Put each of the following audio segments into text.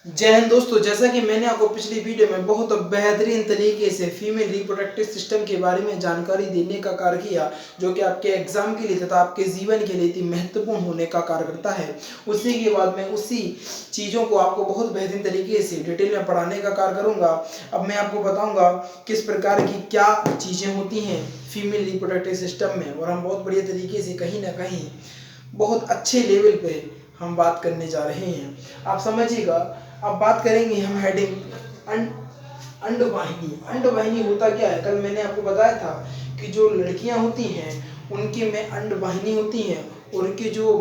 जय हिंद दोस्तों, जैसा कि मैंने आपको पिछली वीडियो में बहुत बेहतरीन तरीके से फीमेल रिप्रोडक्टिव सिस्टम के बारे में जानकारी देने का कार्य किया, जो कि आपके एग्जाम के लिए तथा आपके जीवन के लिए इतनी महत्वपूर्ण होने का कार्य करता है। उसी के बाद मैं उसी चीज़ों को आपको बहुत बेहतरीन तरीके से डिटेल में पढ़ाने का कार्य करूँगा। अब मैं आपको बताऊँगा किस प्रकार की क्या चीज़ें होती हैं फीमेल रिप्रोडक्टिव सिस्टम में, और हम बहुत बढ़िया तरीके से कहीं ना कहीं बहुत अच्छे लेवल पे हम बात करने जा रहे हैं। आप समझिएगा। अब बात करेंगे हम हेडिंग अंडवाहिनी। अंडवाहिनी होता क्या है? कल मैंने आपको बताया था कि जो लड़कियां होती हैं उनके में अंडवाहिनी होती है, और उनके जो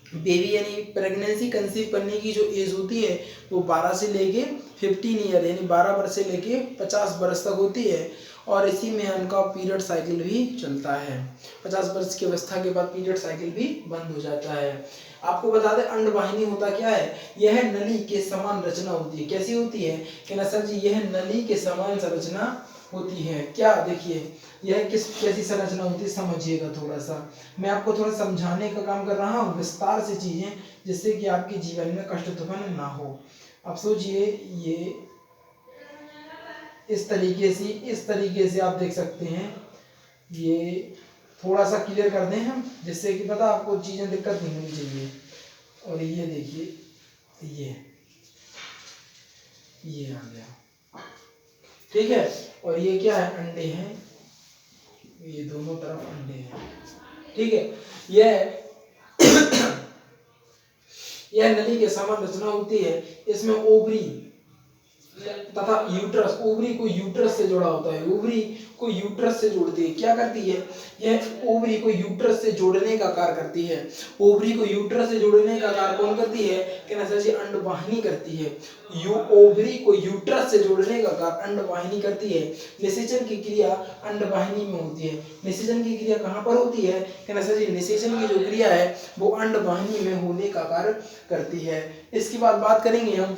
बेबी यानी प्रेगनेंसी कंसीव करने की जो एज होती है वो 12 से लेके 15 ईयर यानी 12 वर्ष से लेके 50 वर्ष तक होती है, और इसी में उनका पीरियड साइकिल भी चलता है। 50 वर्ष की अवस्था के बाद पीरियड साइकिल भी बंद हो जाता है। आपको बता दें अंडवाहिनी होता क्या है? यह नली के समान रचना होती है। कैसी होती है कि ना सर जी, यह नली के समान संरचना होती है। क्या देखिए, यह कैसी संरचना होती है समझिएगा। थोड़ा सा मैं आपको थोड़ा समझाने का काम कर रहा हूँ विस्तार से चीजें, जिससे कि आपके जीवन में कष्ट उत्पन्न ना हो। अब सोचिए, ये इस तरीके से आप देख सकते हैं। ये थोड़ा सा क्लियर कर दें हम, जिससे कि पता आपको चीजें दिक्कत नहीं होनी चाहिए। और ये देखिए, ये आ गया, ठीक है। और ये क्या है? अंडे हैं, ये दोनों तरफ अंडे हैं, ठीक है। यह नली के समान रचना होती है। इसमें ओवरी तथा यूट्रस, ओवरी को यूट्रस से जोड़ा होता है। ओवरी को यूट्रस से जोड़ती है। क्या करती है? यह ओवरी को यूट्रस से जोड़ने का कार्य करती है। ओवरी को यूट्रस से जोड़ने का कार्य कौन करती है? कि ना सर जी, अंडवाहिनी करती है। ओवरी को यूट्रस से जोड़ने का कार्य अंडवाहिनी करती है। निषेचन की क्रिया अंडवाहिनी में होती है। निषेचन की क्रिया कहाँ पर होती है? कि ना सर जी, निषेचन की जो क्रिया है वो अंडवाहिनी में होने का कार्य करती है। इसके बाद बात करेंगे हम,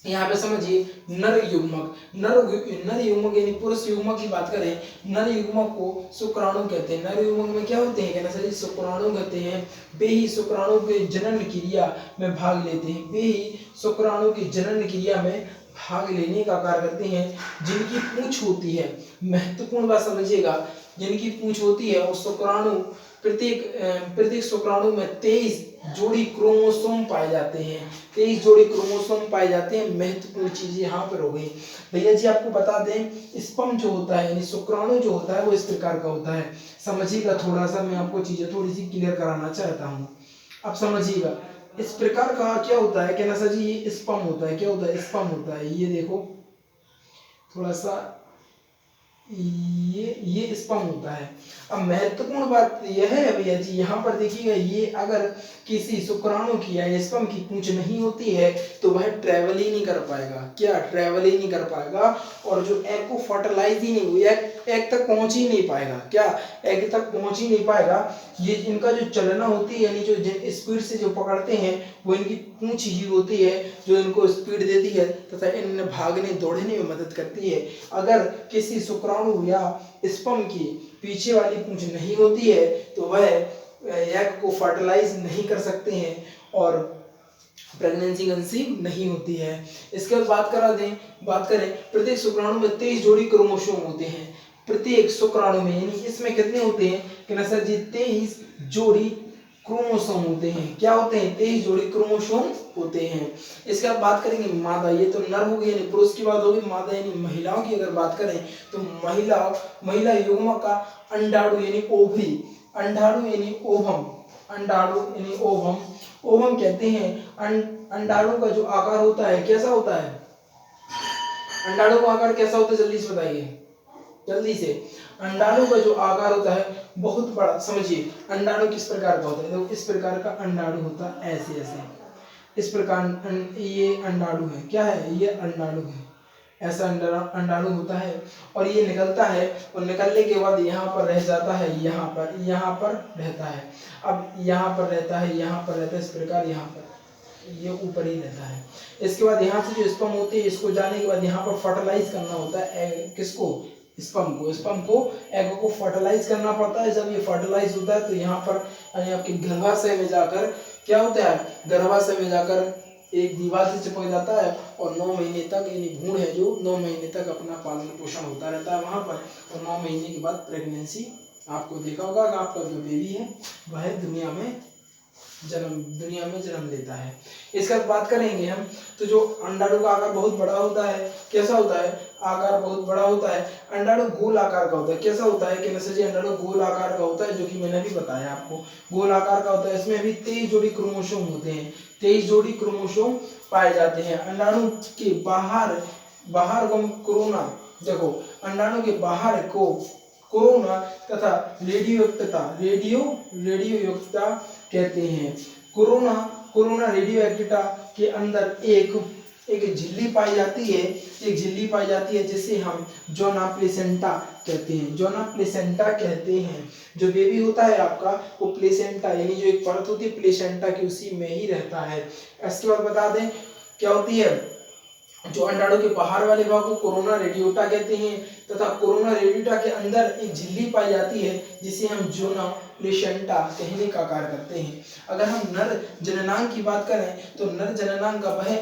यहाँ पे समझिए, नर युग्मक। नर युग्मक यानी पुरुष युग्मक की बात करें, नर युग्मक को शुक्राणु कहते हैं। नर युग्मक में क्या होते हैं? कहना सर शुक्राणु कहते हैं। वे ही शुक्राणु के जनन क्रिया में भाग लेते हैं। वे ही शुक्राणु की जनन क्रिया में भाग लेने का कार्य करते हैं। जिनकी पूंछ होती है, महत्वपूर्ण बात समझिएगा, जिनकी पूंछ होती है, और शुक्राणु प्रत्येक शुक्राणु में 23 जोड़ी क्रोमोसोम पाए जाते हैं। 23 जोड़ी क्रोमोसोम पाए जाते हैं। महत्वपूर्ण चीज यहाँ पर हो गई। भैया जी आपको बता दें, स्पर्म जो होता है यानी शुक्राणु जो होता है वो इस प्रकार का होता है। समझिएगा, थोड़ा सा मैं आपको चीजें थोड़ी सी क्लियर कराना चाहता हूँ। अब समझिएगा, इस प्रकार का क्या होता है? कहना सर जी, ये स्पर्म होता है। क्या होता है? स्पर्म होता है। ये देखो थोड़ा सा, ये स्पर्म होता है। अब महत्वपूर्ण बात यह है भैया जी, यहाँ पर देखिएगा, ये अगर किसी शुक्राणु की या स्पर्म की पूंछ नहीं होती है तो वह ट्रेवल ही नहीं कर पाएगा। क्या? ट्रेवल ही नहीं कर पाएगा। और जो एग को फर्टिलाइज ही नहीं, एग तक पहुंच ही नहीं पाएगा। क्या? एग तक पहुंच ही नहीं पाएगा। ये इनका जो चलना होती है, यानी जो स्पीड से जो पकड़ते हैं, वो इनकी पूंछ ही होती है जो इनको स्पीड देती है तथा इन्हें भागने दौड़ने में मदद करती है। अगर किसी शुक्राणु या स्पर्म की पीछे वाली पूंछ नहीं होती है तो वह एग को फर्टिलाइज नहीं कर सकते हैं और प्रेगनेंसी कंसीव नहीं होती है। इसके बाद बात करें, प्रत्येक शुक्राणु में 23 जोड़ी क्रोमोसोम होते हैं। प्रत्येक शुक्राणु में, यानी इसमें कितने होते हैं? कि ना सर जी, 23 जोड़ी क्रोमोसोम होते हैं। क्या होते हैं? 23 जोड़ी क्रोमोसोम होते हैं। इसके बाद बात करेंगे मादा। ये तो नर हो गई यानी पुरुष की बात होगी। मादा यानी महिलाओं की अगर बात करें तो महिला युग्मक का अंडाणु यानी ओवरी, अंडाणु यानी ओवम, अंडाणु यानी ओवम, ओवम कहते हैं। अंडाणु का जो आकार होता है कैसा होता है? अंडाणु का आकार कैसा होता है? जल्दी से बताइए, जल्दी से। अंडाणु का जो आकार होता है बहुत बड़ा। समझिए, अंडाणु किस प्रकार का होता है? देखो इस प्रकार का अंडाणु होता है, ऐसे ऐसे इस प्रकार। ये अंडाणु है। क्या है? ये अंडाणु है। ऐसा अंडाणु होता है और ये निकलता है, और निकलने के बाद यहाँ पर रह जाता है, यहाँ पर रहता है। अब यहाँ पर रहता है, यहाँ पर रहता है, इस प्रकार यहाँ पर ये ऊपर ही रहता है। इसके बाद यहाँ से जो स्पर्म होती है, इसको जाने के बाद यहाँ पर फर्टिलाइज करना होता है। किसको? स्पर्म को एग को फर्टिलाइज करना पड़ता है। जब ये फर्टिलाइज होता है तो यहाँ पर आपके गर्भाशय में जाकर क्या होता है? गर्भाशय में जाकर एक दीवार से चिपक जाता है और 9 महीने तक, यानी भ्रूण है जो 9 महीने तक अपना पालन पोषण होता रहता है वहाँ पर, और 9 महीने के बाद प्रेगनेंसी, आपको देखा होगा कि आपका जो बेबी है वह दुनिया में जन्म लेता है। इसका बात करेंगे हम, तो जो अंडाणु का आकार बहुत बड़ा होता है, कैसा होता है, आकार बहुत बड़ा होता है। अंडाणु गोल आकार का होता है, कैसा होता है कि नसर जी, अंडाणु गोल आकार का होता है, जो कि मैंने भी बताया आपको, गोल आकार का होता है। इसमें भी 23 जोड़ी क्रोमोसोम होते हैं, 23 जोड़ी क्रोमोसोम पाए जाते हैं। अंडाणु के बाहर को कोरोना, देखो अंडाणु के बाहर को कोरोना तथा रेडियोयुक्तता कहते हैं। कोरोना रेडियोएक्टिविटा के अंदर एक झिल्ली पाई जाती है, जिसे हम जोना प्लेसेंटा कहते हैं। जो बेबी होता है आपका, वो प्लेसेंटा, यानी जो एक परत होती है प्लेसेंटा की, उसी में ही रहता है। इसके बाद बता दें क्या होती है, जो अंडाणु के बाहर वाले भाग को कोरोना रेडियोटा कहते हैं, तथा कोरोना रेडियोटा के अंदर एक झिल्ली पाई जाती है, जिसे हम जोना प्लेसेंटा कहने का कार्य करते हैं। अगर हम नर जननांग की बात करें, तो नर जननांग का वह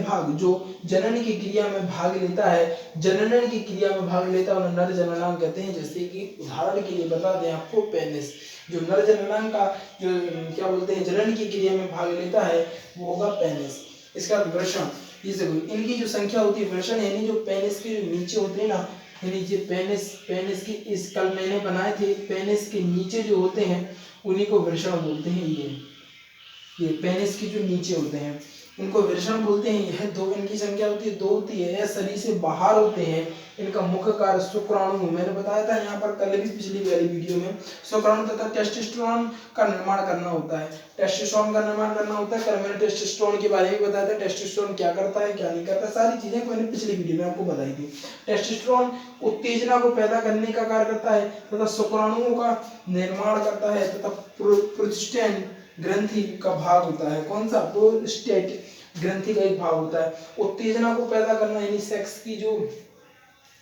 भाग जो जनन की क्रिया में भाग लेता है, उन्हें नर जननांग कहते हैं। जैसे कि उदाहरण के लिए बता दें आपको, पेनिस, जो नर जननांग का जो क्या बोलते हैं जनन की क्रिया में भाग लेता है, वो होगा पेनिस। इसका वृषण, इनकी जो संख्या होती है, वृषण यानी जो पेनिस के नीचे होते हैं ना, यानी ये पेनिस की, इस कल मैंने बनाए थे, पेनिस के नीचे जो होते हैं उन्हीं को वृषण बोलते हैं। ये पेनिस के जो नीचे होते हैं इनको वृषण बोलते हैं। यह दो, इनकी संख्या होती है 2 होती है, यह शरीर से बाहर होते हैं। इनका मुख्य कार्य शुक्राणु, मैंने बताया था यहाँ पर कल भी पिछली वाली वीडियो में, शुक्राणु तथा टेस्टोस्टेरोन का निर्माण करना होता है। कल मैंने टेस्टोस्टेरोन के बारे में बताया था, टेस्टोस्टेरोन क्या करता है क्या नहीं करता, सारी चीजें मैंने पिछली वीडियो में आपको बताई थी। टेस्टोस्टेरोन उत्तेजना को पैदा करने का कार्य करता है तथा शुक्राणुओं का निर्माण करता है, तथा प्रोस्टेट ग्रंथि का भाग होता है। कौन सा? प्रोस्टेट ग्रंथि का एक भाग होता है। उत्तेजना को पैदा करना, यानी सेक्स की जो,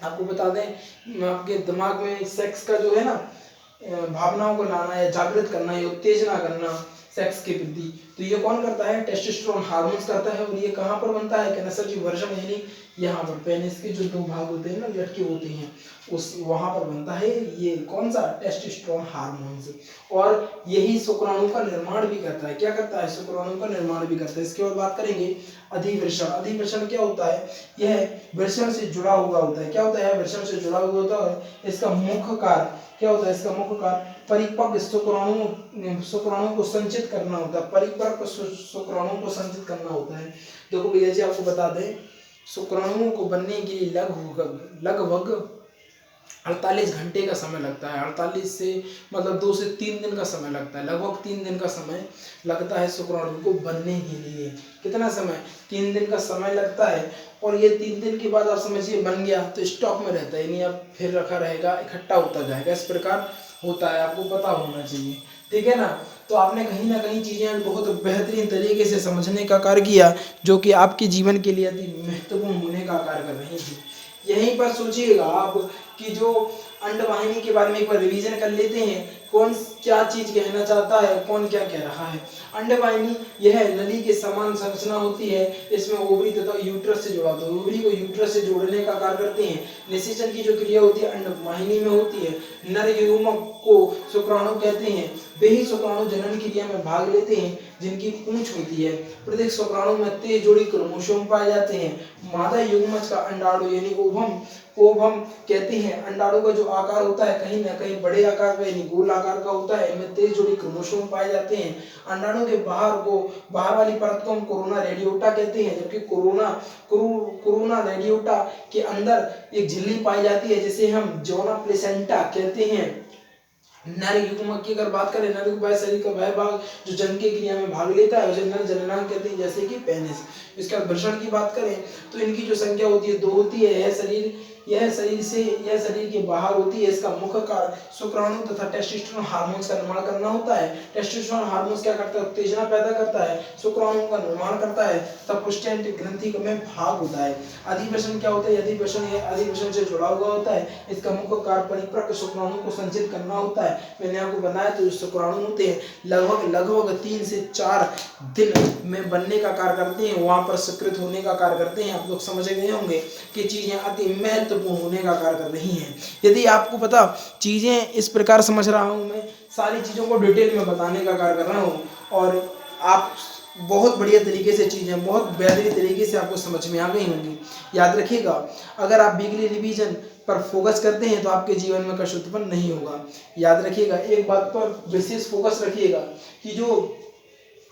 आपको बता दें आपके दिमाग में सेक्स का जो है ना भावनाओं को लाना या जागृत करना या उत्तेजना करना सेक्स के प्रति, तो ये कौन करता है? टेस्टोस्टेरोन हार्मोन्स करता है। और ये कहाँ पर बनता है? कैंसर जी वर्षण, यानी यहाँ पर पेनिस के जो 2 भाग होते हैं ना, लटके होते हैं, उस वहां पर बनता है ये कौन सा? Testosterone hormones. और यही शुक्राणु का निर्माण भी करता है। क्या करता है? शुक्राणु का निर्माण भी करता है। इसके बाद बात करेंगे अधिवृषण। अधिवृषण क्या होता है? यह वृषण से जुड़ा हुआ होता है। क्या होता है? वृषण से जुड़ा हुआ होता है। इसका मुख्य कार्य क्या होता है? इसका मुख्य कार्य परिपक्व शुक्राणु को संचित करना होता है। परिपक्व शुक्राणु को संचित करना होता है। देखो भैया जी, आपको बता दें, शुक्राणुओं को बनने के लिए लगभग 48 घंटे का समय लगता है। 48 से मतलब 2 से 3 दिन का समय लगता है। लगभग 3 दिन का समय लगता है शुक्राणु को बनने के लिए। कितना समय? 3 दिन का समय लगता है। और ये 3 दिन के बाद आप समझिए बन गया तो स्टॉक में रहता है, यानी अब फिर रखा रहेगा, इकट्ठा होता जाएगा। इस प्रकार होता है, आपको पता होना चाहिए। ठीक है ना? तो आपने कहीं ना कहीं चीजें बहुत बेहतरीन तरीके से समझने का कार्य किया, जो कि आपके जीवन के लिए अति महत्वपूर्ण होने का कार्य कर रही थी। यहीं पर सोचिएगा आप कि जो अंडवाहिनी के बारे में एक बार रिवीजन कर लेते हैं, कौन क्या चीज कहना चाहता है, कौन क्या कह रहा है। अंडवाहिनी यह नली के समान संरचना होती है। इसमें ओवरी तथा यूट्रस से जुड़ा होता है। ओवरी को यूट्रस से जोड़ने का कार्य करते हैं। निषेचन की जो क्रिया होती है अंडवाहिनी में होती है। नर युग्मक को शुक्राणु कहते हैं। वे ही शुक्राणु जनन क्रिया में भाग लेते हैं जिनकी पूंछ होती है। प्रत्येक शुक्राणु में 23 जोड़ी क्रोमोसोम पाए जाते हैं। मादा युग्मज का अंडाणु यानी ओवम कहते हैं। अंडाणु का जो आकार होता है कहीं ना कहीं बड़े आकार का यानी गोल आकार का होता है। इनमें 23 जोड़ी क्रोमोसोम पाए जाते हैं। अंडाणु के बाहर वाली परत को हम कोरोना रेडियोटा कहते हैं, जबकि कोरोना रेडियोटा के अंदर एक झिल्ली पाई जाती है जिसे हम जोना प्लेसेंटा कहते हैं। नर युग्मक की अगर बात करें, नर युग्मक शरीर का वह भाग जो जन्म की क्रिया में भाग लेता है उसे नर जननांग कहते हैं, जैसे कि पेनिस। इसके बाद वृषण की बात करें तो इनकी जो संख्या होती है 2 होती है। यह शरीर यह शरीर के बाहर होती है। इसका मुख्य कार्य शुक्राणु तथा टेस्टोस्टेरोन हार्मोन्स का निर्माण करना होता है। टेस्टोस्टेरोन हार्मोन्स क्या करता है, उत्तेजना पैदा करता है, शुक्राणुओं का निर्माण करता है, तब प्रोस्टेट ग्रंथि में भाग होता है। अधिवसन क्या होता है, अधिवसन से जुड़ा हुआ होता है। इसका मुख्य कार्य परिपक्व शुक्राणु को संचित करना होता है। मैंने आपको बताया तो शुक्राणु होते हैं लगभग 3 से 4 दिन में बनने का कार्य करते हैं, वहां पर स्वीकृत होने का कार्य करते हैं। आप लोग समझ गए होंगे कि चीजें अति महत्वपूर्ण होने का कार्य कर रही हैं। यदि आपको पता चीजें इस प्रकार समझ रहा हूं, मैं सारी चीजों को डिटेल में बताने का कार्य कर रहा हूं और आप बहुत बढ़िया तरीके से चीजें बहुत बेहतरीन तरीके से आपको समझ में आ गई होंगी। याद रखिएगा, अगर आप वीकली रिवीजन पर फोकस करते हैं तो आपके जीवन में कष्ट उत्पन्न नहीं होगा। याद रखिएगा, एक बात पर विशेष फोकस रखिएगा कि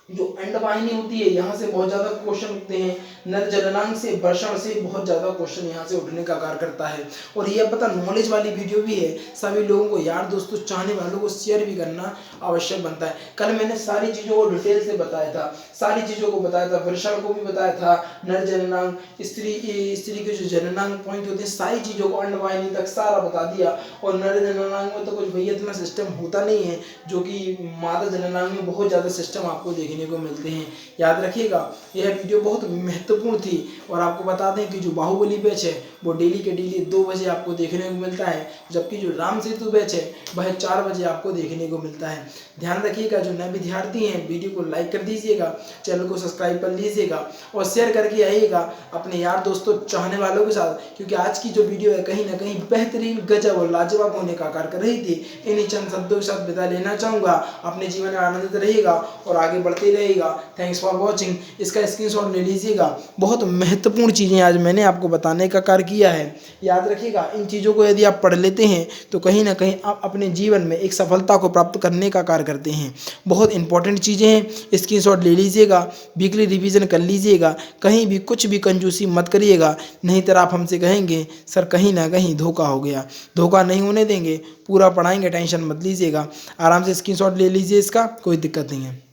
जो अंडवाहिनी होती है, यहाँ से बहुत ज्यादा क्वेश्चन उठते हैं। नर जननांग से वर्षण से बहुत ज्यादा क्वेश्चन यहाँ से उठने का कार्य करता है। और यह पता नॉलेज वाली वीडियो भी है, सभी लोगों को, यार दोस्तों, चाहने वालों को शेयर भी करना आवश्यक बनता है। कल मैंने सारी चीजों को डिटेल से बताया था, सारी चीजों को बताया था, वर्षण को भी बताया था, नर जननांग, स्त्री के जो जननांग पॉइंट होते हैं, सारी चीजों को अंडवाहिनी तक सारा बता दिया। और नर जननांग में तो कुछ भैया इतना सिस्टम होता नहीं है, जो कि मादा जननांग में बहुत ज्यादा सिस्टम आपको देखने को मिलते हैं। याद रखिएगा, यह वीडियो बहुत महत्वपूर्ण थी। और आपको बता दें कि जो बाहुबली बैच है वो डेली के डेली 2 बजे आपको देखने को मिलता है, जबकि जो राम सेतु बैच है वह 4 बजे आपको देखने को मिलता है। ध्यान रखिएगा, जो नए विद्यार्थी हैं वीडियो को लाइक कर दीजिएगा, चैनल को सब्सक्राइब कर लीजिएगा और शेयर करके आइएगा अपने यार दोस्तों चाहने वालों के साथ, क्योंकि आज की जो वीडियो है कहीं ना कहीं बेहतरीन, गजब और लाजवाब होने का कार्य कर रही थी। इन्हीं चंद शब्दों के साथ विदा लेना चाहूँगा। अपने जीवन में आनंदित रहिएगा और आगे बढ़ते रहेगा। Thanks for watching. इसका स्क्रीनशॉट ले लीजिएगा। बहुत महत्वपूर्ण चीज़ें आज मैंने आपको बताने का कार्य किया है। याद रखिएगा, इन चीज़ों को यदि आप पढ़ लेते हैं तो कहीं ना कहीं आप अपने जीवन में एक सफलता को प्राप्त करने का कार्य करते हैं। बहुत इंपॉर्टेंट चीज़ें हैं, स्क्रीनशॉट ले लीजिएगा, वीकली रिवीजन कर लीजिएगा, कहीं भी कुछ भी कंजूसी मत करिएगा, नहीं तो आप हमसे कहेंगे सर कहीं ना कहीं धोखा हो गया। धोखा नहीं होने देंगे, पूरा पढ़ाएंगे, टेंशन मत लीजिएगा। आराम से स्क्रीनशॉट ले लीजिए, इसका कोई दिक्कत नहीं है।